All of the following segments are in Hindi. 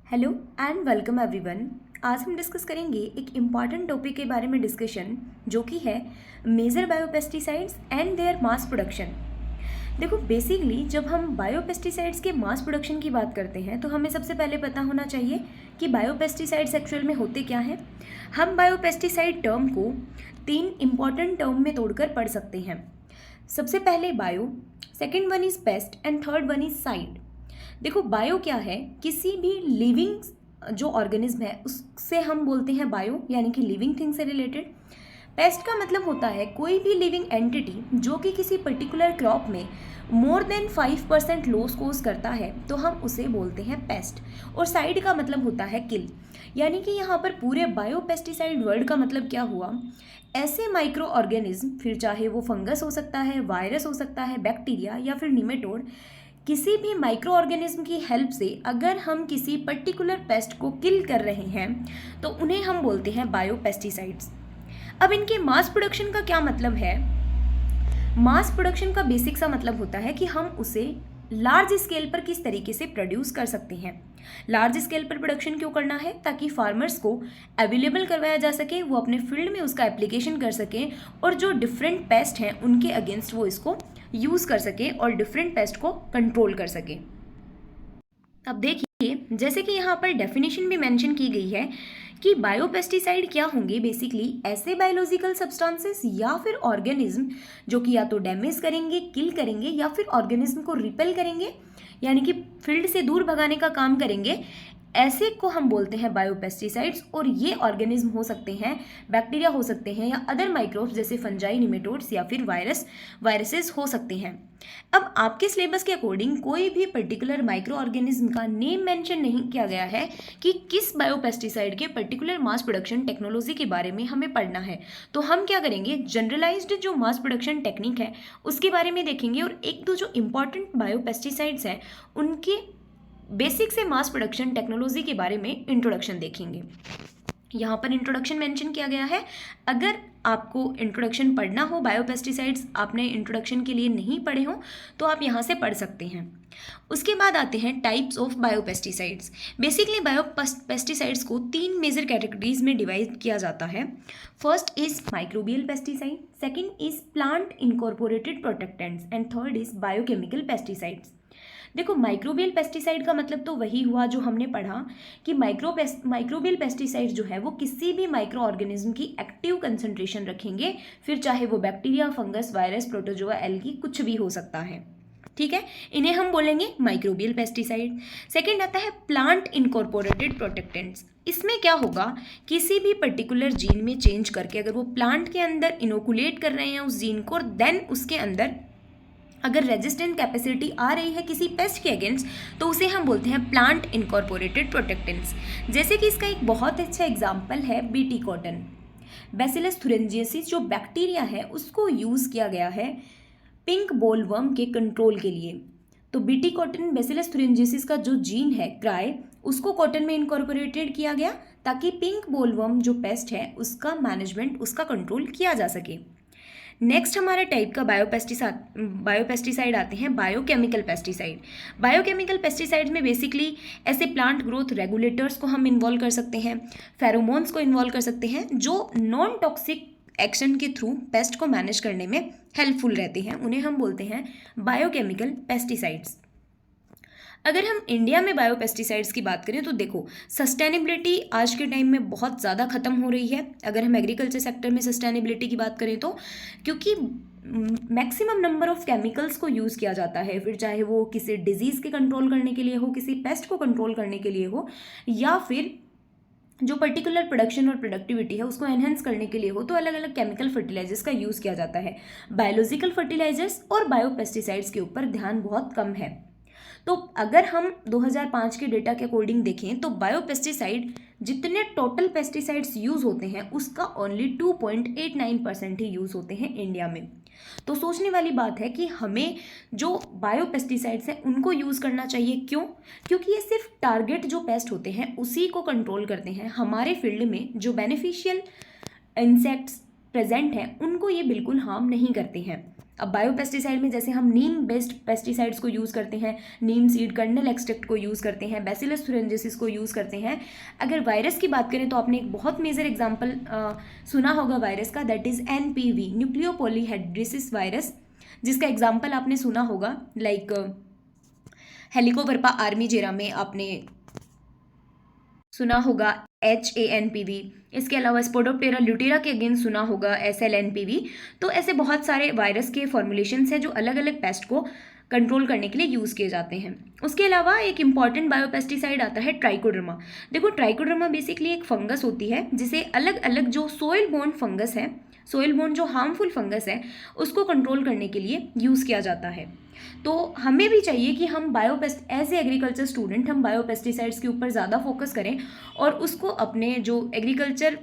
Hello and welcome everyone. आज हम डिस्कस करेंगे एक इम्पॉर्टेंट टॉपिक के बारे में डिस्कशन जो कि है major biopesticides and their mass production. देखो बेसिकली जब हम बायोपेस्टिसाइड्स के मास प्रोडक्शन की बात करते हैं तो हमें सबसे पहले पता होना चाहिए कि बायोपेस्टिसाइड्स एक्चुअल में होते क्या हैं। हम बायोपेस्टिसाइड टर्म को तीन इम्पॉर्टेंट टर्म में तोड़कर पढ़ सकते हैं। सबसे पहले bio, second one is paste and third one is side. देखो बायो क्या है, किसी भी लिविंग जो ऑर्गेनिज्म है उससे हम बोलते हैं बायो, यानी कि लिविंग थिंग से रिलेटेड। पेस्ट का मतलब होता है कोई भी लिविंग एंटिटी जो कि किसी पर्टिकुलर क्रॉप में मोर देन 5% लॉस कोज करता है तो हम उसे बोलते हैं पेस्ट। और साइड का मतलब होता है किल, यानी कि यहाँ पर पूरे बायोपेस्टिसाइड वर्ड का मतलब क्या हुआ, ऐसे माइक्रो ऑर्गेनिज्म, फिर चाहे वो फंगस हो सकता है, वायरस हो सकता है, बैक्टीरिया या फिर निमेटोड, किसी भी माइक्रो ऑर्गेनिज्म की हेल्प से अगर हम किसी पर्टिकुलर पेस्ट को किल कर रहे हैं तो उन्हें हम बोलते हैं बायोपेस्टिसाइड्स। अब इनके मास प्रोडक्शन का क्या मतलब है? मास प्रोडक्शन का बेसिक सा मतलब होता है कि हम उसे लार्ज स्केल पर किस तरीके से प्रोड्यूस कर सकते हैं। लार्ज स्केल पर प्रोडक्शन क्यों करना है? ताकि फार्मर्स को अवेलेबल करवाया जा सके, वो अपने फील्ड में उसका एप्लीकेशन कर सकें और जो डिफरेंट पेस्ट हैं उनके अगेंस्ट वो इसको यूज़ कर सके और डिफरेंट पेस्ट को कंट्रोल कर सके। अब देखिए जैसे कि यहाँ पर डेफिनेशन भी मेंशन की गई है कि बायोपेस्टिसाइड क्या होंगे, बेसिकली ऐसे बायोलॉजिकल सब्सटेंसेस या फिर ऑर्गेनिज्म जो कि या तो डैमेज करेंगे, किल करेंगे या फिर ऑर्गेनिज्म को रिपेल करेंगे, यानी कि फील्ड से दूर भगाने का काम करेंगे, ऐसे को हम बोलते हैं बायोपेस्टिसाइड्स। और ये ऑर्गेनिज्म हो सकते हैं, बैक्टीरिया हो सकते हैं या अदर माइक्रोब्स जैसे फंजाई, निमेटोड्स या फिर वायरसेस हो सकते हैं। अब आपके सिलेबस के अकॉर्डिंग कोई भी पर्टिकुलर माइक्रो ऑर्गेनिज्म का नेम मेंशन नहीं किया गया है कि किस बायोपेस्टिसाइड के पर्टिकुलर मास प्रोडक्शन टेक्नोलॉजी के बारे में हमें पढ़ना है। तो हम क्या करेंगे, जनरलाइज्ड जो मास प्रोडक्शन टेक्निक है उसके बारे में देखेंगे और एक दो जो इंपॉर्टेंट बायोपेस्टिसाइड्स हैं उनके बेसिक से मास प्रोडक्शन टेक्नोलॉजी के बारे में इंट्रोडक्शन देखेंगे। यहाँ पर इंट्रोडक्शन मेंशन किया गया है। अगर आपको इंट्रोडक्शन पढ़ना हो बायोपेस्टिसाइड्स, आपने इंट्रोडक्शन के लिए नहीं पढ़े हो तो आप यहाँ से पढ़ सकते हैं। उसके बाद आते हैं types of biopesticides. Basically biopesticides को तीन मेजर कैटेगरीज में डिवाइड किया जाता है। First is microbial pesticide, second is plant incorporated protectants and third is biochemical pesticides. देखो माइक्रोबियल पेस्टिसाइड का मतलब तो वही हुआ जो हमने पढ़ा कि माइक्रोबियल पेस्टिसाइड जो है वो किसी भी माइक्रो ऑर्गेनिज्म की एक्टिव कंसंट्रेशन रखेंगे, फिर चाहे वो bacteria, fungus, virus, protozoa, algae कुछ भी हो सकता है। ठीक है, इन्हें हम बोलेंगे माइक्रोबियल पेस्टिसाइड। सेकेंड आता है प्लांट इनकॉर्पोरेटेड प्रोटेक्टेंट्स। इसमें क्या होगा, किसी भी पर्टिकुलर जीन में चेंज करके अगर वो प्लांट के अंदर इनोकुलेट कर रहे हैं उस जीन को, देन उसके अंदर अगर रेजिस्टेंट कैपेसिटी आ रही है किसी पेस्ट के अगेंस्ट तो उसे हम बोलते हैं प्लांट इनकॉर्पोरेटेड प्रोटेक्टेंट्स। जैसे कि इसका एक बहुत अच्छा एग्जाम्पल है बीटी कॉटन। बैसिलस थुरिंजियसिस जो बैक्टीरिया है उसको यूज़ किया गया है पिंक बोलवर्म के कंट्रोल के लिए। तो बीटी कॉटन बैसिलस थुरिंजियसिस का जो जीन है क्राई, उसको कॉटन में इनकॉर्पोरेटेड किया गया ताकि पिंक बोलवर्म जो पेस्ट है उसका मैनेजमेंट, उसका कंट्रोल किया जा सके। नेक्स्ट हमारा टाइप का बायोपेस्टिसाइड आते हैं बायोकेमिकल पेस्टिसाइड। बायोकेमिकल पेस्टिसाइड्स में बेसिकली ऐसे प्लांट ग्रोथ रेगुलेटर्स को हम इन्वॉल्व कर सकते हैं, फेरोमोन्स को इन्वॉल्व कर सकते हैं जो नॉन टॉक्सिक एक्शन के थ्रू पेस्ट को मैनेज करने में हेल्पफुल रहते हैं, उन्हें हम बोलते हैं बायोकेमिकल पेस्टिसाइड्स। अगर हम इंडिया में बायोपेस्टिसाइड्स की बात करें तो देखो सस्टेनेबिलिटी आज के टाइम में बहुत ज़्यादा ख़त्म हो रही है। अगर हम एग्रीकल्चर सेक्टर में सस्टेनेबिलिटी की बात करें तो, क्योंकि मैक्सिमम नंबर ऑफ केमिकल्स को यूज़ किया जाता है, फिर चाहे वो किसी डिजीज़ के कंट्रोल करने के लिए हो, किसी पेस्ट को कंट्रोल करने के लिए हो, या फिर जो पर्टिकुलर प्रोडक्शन और प्रोडक्टिविटी है उसको एनहेंस करने के लिए हो, तो अलग अलग केमिकल फर्टिलाइजर्स का यूज़ किया जाता है। बायोलॉजिकल फर्टिलाइजर्स और बायोपेस्टिसाइड्स के ऊपर ध्यान बहुत कम है। तो अगर हम 2005 के डेटा के अकॉर्डिंग देखें तो बायोपेस्टिसाइड जितने टोटल पेस्टिसाइड्स यूज़ होते हैं उसका ओनली 2.89% ही यूज़ होते हैं इंडिया में। तो सोचने वाली बात है कि हमें जो बायोपेस्टिसाइड्स हैं उनको यूज़ करना चाहिए। क्यों? क्योंकि ये सिर्फ टारगेट जो पेस्ट होते हैं उसी को कंट्रोल करते हैं। हमारे फील्ड में जो बेनिफिशियल इंसेक्ट्स प्रेजेंट हैं उनको ये बिल्कुल हार्म नहीं करते हैं। अब बायोपेस्टिसाइड में जैसे हम नीम बेस्ड पेस्टिसाइड्स को यूज़ करते हैं, नीम सीड कर्नल एक्सट्रैक्ट को यूज़ करते हैं, बैसिलस थुरिंजिसिस को यूज़ करते हैं। अगर वायरस की बात करें तो आपने एक बहुत मेजर एग्जांपल सुना होगा वायरस का, दैट इज़ एनपीवी, न्यूक्लियोपॉलीहेड्रेसिस वायरस, जिसका एग्जाम्पल आपने सुना होगा लाइक हेलिकोवर्पा आर्मीजेरा में आपने सुना होगा HANPV। इसके अलावा स्पोडोप्टेरा ल्यूटेरा के अगेंस्ट सुना होगा SLNPV। तो ऐसे बहुत सारे वायरस के फॉर्मुलेशंस हैं जो अलग अलग पेस्ट को कंट्रोल करने के लिए यूज़ किए जाते हैं। उसके अलावा एक इम्पॉर्टेंट बायोपेस्टिसाइड आता है ट्राइकोडर्मा। देखो ट्राइकोडर्मा बेसिकली एक फंगस होती है जिसे अलग अलग जो सोइल बोर्न फंगस है, सोइल बोर्न जो हार्मफुल फंगस है, उसको कंट्रोल करने के लिए यूज़ किया जाता है। तो हमें भी चाहिए कि हम biopest as a agriculture student हम बायोपेस्टिसाइड्स के ऊपर ज़्यादा फोकस करें और उसको अपने जो एग्रीकल्चर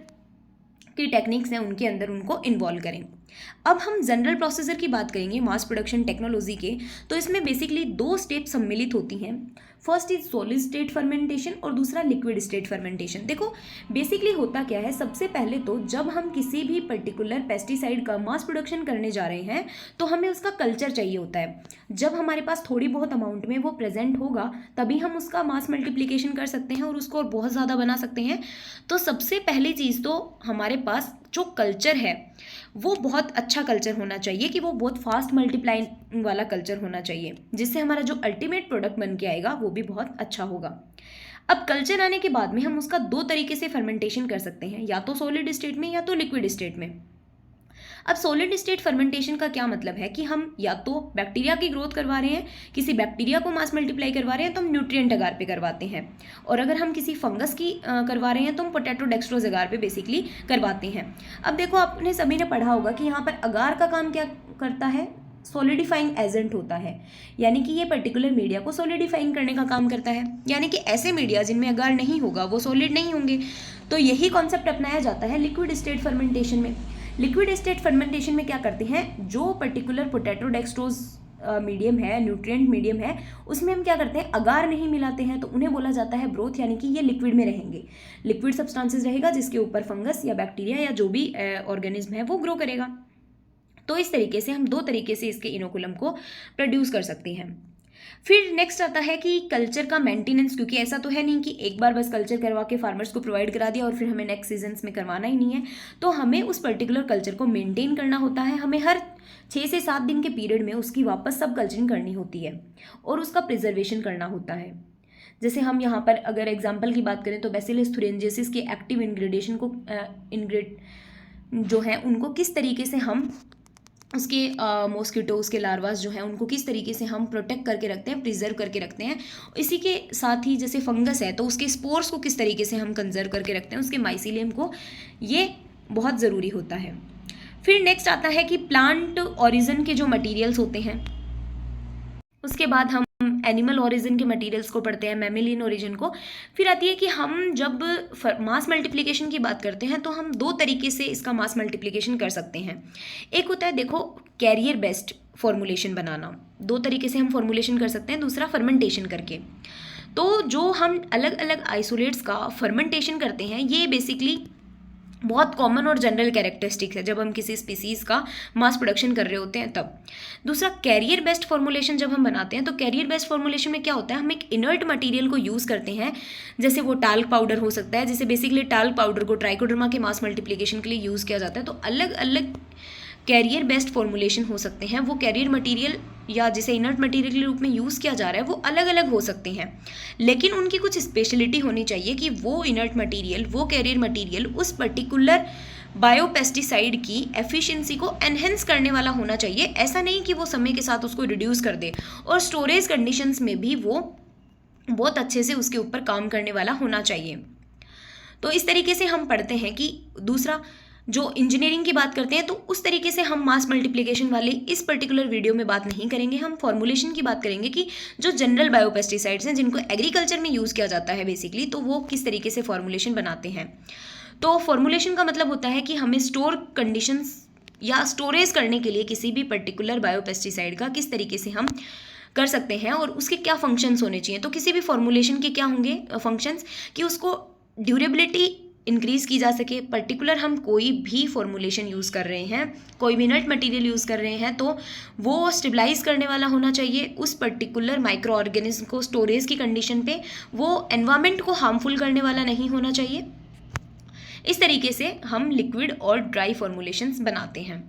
की टेक्निक्स हैं उनके अंदर उनको इन्वॉल्व करें। अब हम जनरल प्रोसेसर की बात करेंगे मास प्रोडक्शन टेक्नोलॉजी के, तो इसमें बेसिकली 2 स्टेप सम्मिलित होती हैं। First is solid state fermentation और दूसरा लिक्विड स्टेट फर्मेंटेशन। देखो बेसिकली होता क्या है, सबसे पहले तो जब हम किसी भी पर्टिकुलर पेस्टिसाइड का मास प्रोडक्शन करने जा रहे हैं तो हमें उसका कल्चर चाहिए होता है। जब हमारे पास थोड़ी बहुत अमाउंट में वो प्रेजेंट होगा तभी हम उसका मास मल्टीप्लिकेशन कर सकते हैं और उसको और बहुत ज़्यादा बना सकते हैं। तो सबसे पहली चीज़ तो हमारे पास जो कल्चर है वो बहुत अच्छा कल्चर होना चाहिए, कि वो बहुत फास्ट मल्टीप्लाइंग वाला कल्चर होना चाहिए, जिससे हमारा जो अल्टीमेट प्रोडक्ट बन के आएगा वो भी बहुत अच्छा होगा। अब कल्चर आने के बाद में हम उसका 2 तरीके से फर्मेंटेशन कर सकते हैं, या तो सॉलिड स्टेट में या तो लिक्विड स्टेट में। अब सॉलिड स्टेट फर्मेंटेशन का क्या मतलब है कि हम या तो बैक्टीरिया की ग्रोथ करवा रहे हैं, किसी बैक्टीरिया को मास मल्टीप्लाई करवा रहे हैं तो हम न्यूट्रिएंट अगार पे करवाते हैं, और अगर हम किसी फंगस की करवा रहे हैं तो हम पोटैटो डेक्स्ट्रोज अगार पे बेसिकली करवाते हैं। अब देखो आपने सभी ने पढ़ा होगा कि यहाँ पर अगार का काम क्या करता है, सॉलिडिफाइंग एजेंट होता है, यानी कि ये पर्टिकुलर मीडिया को सॉलिडिफाइंग करने का काम करता है, यानी कि ऐसे मीडिया जिनमें अगार नहीं होगा वो सॉलिड नहीं होंगे। तो यही कॉन्सेप्ट अपनाया जाता है लिक्विड स्टेट फर्मेंटेशन में। लिक्विड स्टेट फर्मेंटेशन में क्या करते हैं, जो पर्टिकुलर पोटैटो डेक्स्ट्रोज मीडियम है, न्यूट्रिएंट मीडियम है, उसमें हम क्या करते हैं, अगार नहीं मिलाते हैं, तो उन्हें बोला जाता है ब्रोथ, यानी कि ये लिक्विड में रहेंगे। लिक्विड सब्सटेंसेस रहेगा जिसके ऊपर फंगस या बैक्टीरिया या जो भी ऑर्गेनिज्म है वो ग्रो करेगा। तो इस तरीके से हम 2 तरीके से इसके इनोकुलम को प्रोड्यूस कर सकते हैं। फिर नेक्स्ट आता है कि कल्चर का मेंटेनेंस, क्योंकि ऐसा तो है नहीं कि एक बार बस कल्चर करवा के फार्मर्स को प्रोवाइड करा दिया और फिर हमें नेक्स्ट सीजन्स में करवाना ही नहीं है। तो हमें उस पर्टिकुलर कल्चर को मेंटेन करना होता है, हमें हर 6 से 7 दिन के पीरियड में उसकी वापस सब कल्चरिंग करनी होती है और उसका प्रिजर्वेशन करना होता है। जैसे हम यहाँ पर अगर एग्जाम्पल की बात करें तो बैसिलस थुरिंजिसिस के एक्टिव इंग्रेडिएशन को जो है उनको किस तरीके से हम उसके मॉस्किटोज़ के लार्वास जो हैं उनको किस तरीके से हम प्रोटेक्ट करके रखते हैं, प्रिजर्व करके रखते हैं। इसी के साथ ही जैसे फंगस है तो उसके स्पोर्स को किस तरीके से हम कंजर्व करके रखते हैं, उसके माइसीलियम को, ये बहुत ज़रूरी होता है। फिर नेक्स्ट आता है कि प्लांट ओरिजिन के जो मटीरियल्स होते हैं, उसके बाद हम एनिमल ओरिजिन के मटेरियल्स को पढ़ते हैं, मैमिलियन ओरिजिन को। फिर आती है कि हम जब मास मल्टीप्लिकेशन की बात करते हैं तो हम 2 तरीके से इसका मास मल्टीप्लिकेशन कर सकते हैं। एक होता है देखो कैरियर बेस्ड फॉर्मुलेशन बनाना, 2 तरीके से हम फॉर्मुलेशन कर सकते हैं, दूसरा फर्मेंटेशन करके। तो जो हम अलग अलग आइसोलेट्स का फर्मेंटेशन करते हैं ये बेसिकली बहुत कॉमन और जनरल कैरेक्टरिस्टिक्स है जब हम किसी स्पीसीज़ का मास प्रोडक्शन कर रहे होते हैं तब। दूसरा कैरियर बेस्ड फॉर्मुलेशन जब हम बनाते हैं तो कैरियर बेस्ड फॉर्मुलेशन में क्या होता है, हम एक इनर्ट मटेरियल को यूज़ करते हैं, जैसे वो टाल्क पाउडर हो सकता है, जैसे बेसिकली टाल्क पाउडर को ट्राइकोडर्मा के मास मल्टीप्लिकेशन के लिए यूज़ किया जाता है। तो अलग अलग कैरियर बेस्ड फॉर्मुलेशन हो सकते हैं, वो कैरियर मटेरियल या जिसे इनर्ट मटेरियल के रूप में यूज़ किया जा रहा है वो अलग अलग हो सकते हैं, लेकिन उनकी कुछ स्पेशलिटी होनी चाहिए कि वो इनर्ट मटेरियल, वो कैरियर मटेरियल उस पर्टिकुलर बायोपेस्टिसाइड की एफिशिएंसी को एनहेंस करने वाला होना चाहिए। ऐसा नहीं कि वो समय के साथ उसको रिड्यूस कर दे, और स्टोरेज कंडीशंस में भी वो बहुत अच्छे से उसके ऊपर काम करने वाला होना चाहिए। तो इस तरीके से हम पढ़ते हैं कि दूसरा जो इंजीनियरिंग की बात करते हैं तो उस तरीके से हम मास मल्टीप्लिकेशन वाले इस पर्टिकुलर वीडियो में बात नहीं करेंगे। हम फॉर्मुलेशन की बात करेंगे कि जो जनरल बायोपेस्टिसाइड्स हैं जिनको एग्रीकल्चर में यूज़ किया जाता है बेसिकली, तो वो किस तरीके से फॉर्मुलेशन बनाते हैं। तो फॉर्मुलेशन का मतलब होता है कि हमें स्टोर कंडीशंस या स्टोरेज करने के लिए किसी भी पर्टिकुलर बायोपेस्टिसाइड का किस तरीके से हम कर सकते हैं और उसके क्या फंक्शंस होने चाहिए। तो किसी भी फॉर्मुलेशन के क्या होंगे फंक्शंस, कि उसको ड्यूरेबिलिटी इंक्रीज़ की जा सके, पर्टिकुलर हम कोई भी फॉर्मुलेशन यूज़ कर रहे हैं, कोई भी नट मटेरियल यूज़ कर रहे हैं, तो वो स्टेबलाइज करने वाला होना चाहिए उस पर्टिकुलर माइक्रो ऑर्गेनिज्म को स्टोरेज की कंडीशन पे, वो एनवायरनमेंट को हार्मफुल करने वाला नहीं होना चाहिए। इस तरीके से हम लिक्विड और ड्राई फॉर्मुलेशंस बनाते हैं।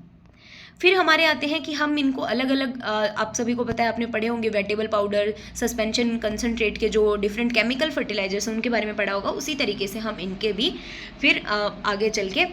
फिर हमारे आते हैं कि हम इनको अलग अलग, आप सभी को पता है, आपने पढ़े होंगे वेटेबल पाउडर, सस्पेंशन कंसनट्रेट के जो डिफरेंट केमिकल फर्टिलाइजर्स हैं उनके बारे में पढ़ा होगा। उसी तरीके से हम इनके भी फिर आगे चल के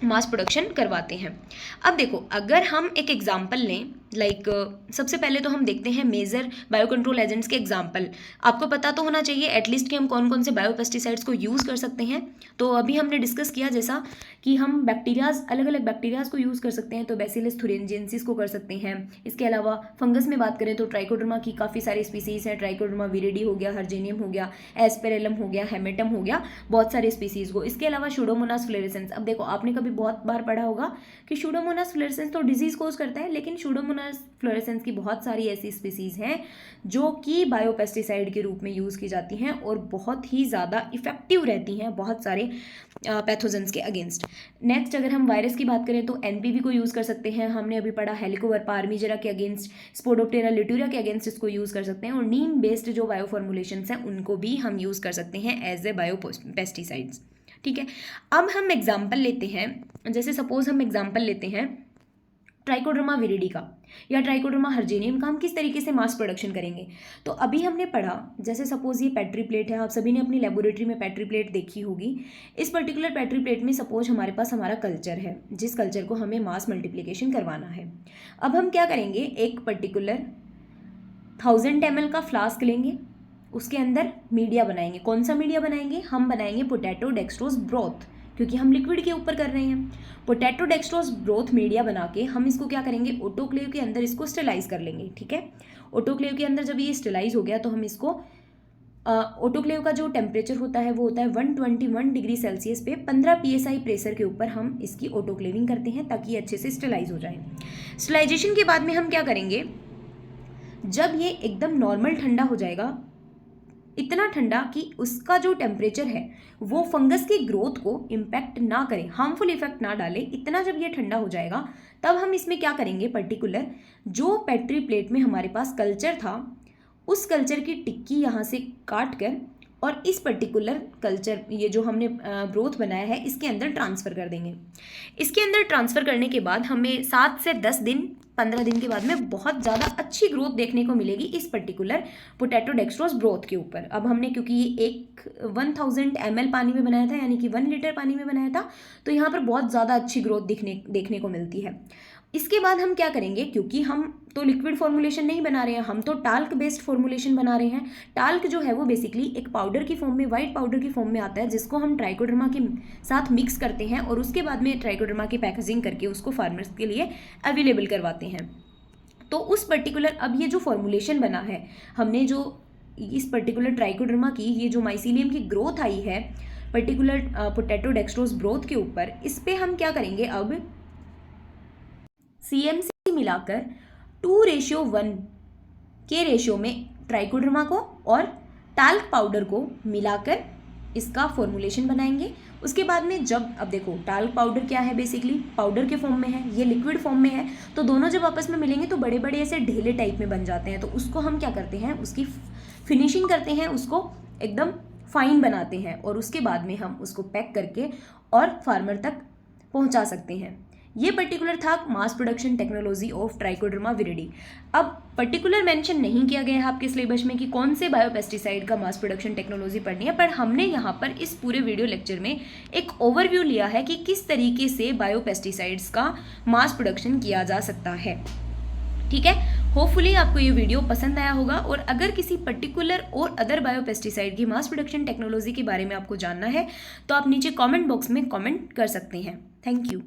मास प्रोडक्शन करवाते हैं। अब देखो, अगर हम एक एग्जांपल लें, लाइक सबसे पहले तो हम देखते हैं मेजर बायो कंट्रोल एजेंट्स के एग्जांपल। आपको पता तो होना चाहिए एटलीस्ट कि हम कौन कौन से बायो पेस्टिसाइड्स को यूज़ कर सकते हैं। तो अभी हमने डिस्कस किया जैसा कि हम बैक्टीरियाज, अलग अलग बैक्टीरियाज को यूज़ कर सकते हैं, तो बैसिलस थुरिंजिएंसिस को कर सकते हैं। इसके अलावा फंगस में बात करें तो ट्राइकोडर्मा की काफ़ी सारी स्पीसीज़ हैं, ट्राइकोडर्मा विरिडी हो गया, हर्जेनियम हो गया, एस्पेरेलम हो गया, हेमेटम हो गया, बहुत सारे स्पीसीज़ को। इसके अलावा शूडोमोनास फ्लोरेसेंस, अब देखो आपने कभी बहुत बार पढ़ा होगा कि शूडोमोनास फ्लोरेसेंस तो डिजीज कोज करता है, लेकिन शूडोमोनास फ्लोरेसेंस की बहुत सारी ऐसी स्पीसीज हैं जो कि बायोपेस्टिसाइड के रूप में यूज़ की जाती हैं और बहुत ही ज़्यादा इफेक्टिव रहती हैं बहुत सारे पैथोजेंस के अगेंस्ट। नेक्स्ट, अगर हम वायरस की बात करें तो एनपीवी को यूज़ कर सकते हैं। हमने अभी पढ़ा हेलिकोवर पार्मिजेरा के अगेंस्ट, स्पोडोप्टेरा लिट्यूरा के अगेंस्ट इसको यूज़ कर सकते हैं। और नीम बेस्ड जो बायो फॉर्मुलेशंस हैं उनको भी हम यूज़ कर सकते हैं एज ए बायो पेस्टिसाइड्स। ठीक है, अब हम एग्जाम्पल लेते हैं, जैसे सपोज हम एग्जाम्पल लेते हैं ट्राइकोडर्मा विरिडी का या ट्राइकोडर्मा हर्जेनियम का, हम किस तरीके से मास प्रोडक्शन करेंगे। तो अभी हमने पढ़ा, जैसे सपोज ये पेट्री प्लेट है, आप सभी ने अपनी लेबोरेटरी में पेट्री प्लेट देखी होगी। इस पर्टिकुलर पेट्री प्लेट में सपोज हमारे पास हमारा कल्चर है, जिस कल्चर को हमें मास मल्टीप्लिकेशन करवाना है। अब हम क्या करेंगे, एक पर्टिकुलर 1000 ml का फ्लास्क लेंगे, उसके अंदर मीडिया बनाएंगे। कौन सा मीडिया बनाएंगे, हम बनाएंगे पोटैटो डेक्सट्रोज ब्रोथ, क्योंकि हम लिक्विड के ऊपर कर रहे हैं। पोटैटो डेक्सट्रोज ब्रोथ मीडिया बना के हम इसको क्या करेंगे, ऑटोक्लेव के अंदर इसको स्टेलाइज कर लेंगे। ठीक है, ऑटोक्लेव के अंदर जब ये स्टेलाइज हो गया तो हम इसको ऑटोक्लेव का जो टेम्परेचर होता है वो होता है 121 डिग्री सेल्सियस पे 15 psi प्रेशर के ऊपर हम इसकी ऑटोक्लेविंग करते हैं ताकि ये अच्छे से स्टेलाइज हो जाए। स्टेलाइजेशन के बाद में हम क्या करेंगे, जब ये एकदम नॉर्मल ठंडा हो जाएगा, इतना ठंडा कि उसका जो टेम्परेचर है वो फंगस की ग्रोथ को इम्पैक्ट ना करे, हार्मफुल इफेक्ट ना डाले, इतना जब ये ठंडा हो जाएगा तब हम इसमें क्या करेंगे, पर्टिकुलर जो पेट्री प्लेट में हमारे पास कल्चर था उस कल्चर की टिक्की यहाँ से काट कर और इस पर्टिकुलर कल्चर, ये जो हमने ब्रोथ बनाया है, इसके अंदर ट्रांसफ़र कर देंगे। इसके अंदर ट्रांसफ़र करने के बाद हमें 7 से 10 दिन 15 दिन के बाद में बहुत ज़्यादा अच्छी ग्रोथ देखने को मिलेगी इस पर्टिकुलर पोटैटो डेक्सट्रोज ब्रोथ के ऊपर। अब हमने क्योंकि ये एक 1000 ml पानी में बनाया था, यानी कि 1 लीटर पानी में बनाया था, तो यहाँ पर बहुत ज़्यादा अच्छी ग्रोथ देखने को मिलती है। इसके बाद हम क्या करेंगे, क्योंकि हम तो लिक्विड फॉर्मुलेशन नहीं बना रहे हैं, हम तो टाल्क बेस्ड फॉर्मुलेशन बना रहे हैं। टाल्क जो है वो बेसिकली एक पाउडर की फॉर्म में, वाइट पाउडर की फॉर्म में आता है, जिसको हम ट्राइकोडर्मा के साथ मिक्स करते हैं और उसके बाद में ट्राइकोडर्मा की पैकेजिंग करके उसको फार्मर्स के लिए अवेलेबल करवाते हैं। तो उस पर्टिकुलर, अब ये जो फॉर्मुलेशन बना है, हमने जो इस पर्टिकुलर ट्राइकोडर्मा की ये जो माइसीलियम की ग्रोथ आई है पर्टिकुलर पोटैटो डेक्सट्रोज ब्रोथ के ऊपर, इस पर हम क्या करेंगे, अब CMC मिलाकर 2:1 के रेशियो में ट्राइकोडर्मा को और टाल्क पाउडर को मिलाकर इसका फॉर्मुलेशन बनाएंगे। उसके बाद में जब, अब देखो टाल्क पाउडर क्या है, बेसिकली पाउडर के फॉर्म में है, ये लिक्विड फॉर्म में है, तो दोनों जब आपस में मिलेंगे तो बड़े बड़े ऐसे ढेले टाइप में बन जाते हैं। तो उसको हम क्या करते हैं, उसकी फिनिशिंग करते हैं, उसको एकदम फाइन बनाते हैं और उसके बाद में हम उसको पैक करके और फार्मर तक पहुंचा सकते हैं। ये पर्टिकुलर था mass production technology of trichoderma viride. अब पर्टिकुलर मेंशन नहीं किया गया है आपके सिलेबस में कि कौन से बायोपेस्टिसाइड का मास प्रोडक्शन टेक्नोलॉजी पढ़नी है, पर हमने यहाँ पर इस पूरे वीडियो लेक्चर में एक ओवरव्यू लिया है कि किस तरीके से बायोपेस्टिसाइड्स का मास प्रोडक्शन किया जा सकता है। ठीक है, होपफुली आपको ये वीडियो पसंद आया होगा, और अगर किसी पर्टिकुलर और अदर बायोपेस्टिसाइड की मास प्रोडक्शन टेक्नोलॉजी के बारे में आपको जानना है तो आप नीचे कमेंट बॉक्स में कमेंट कर सकते हैं। Thank you.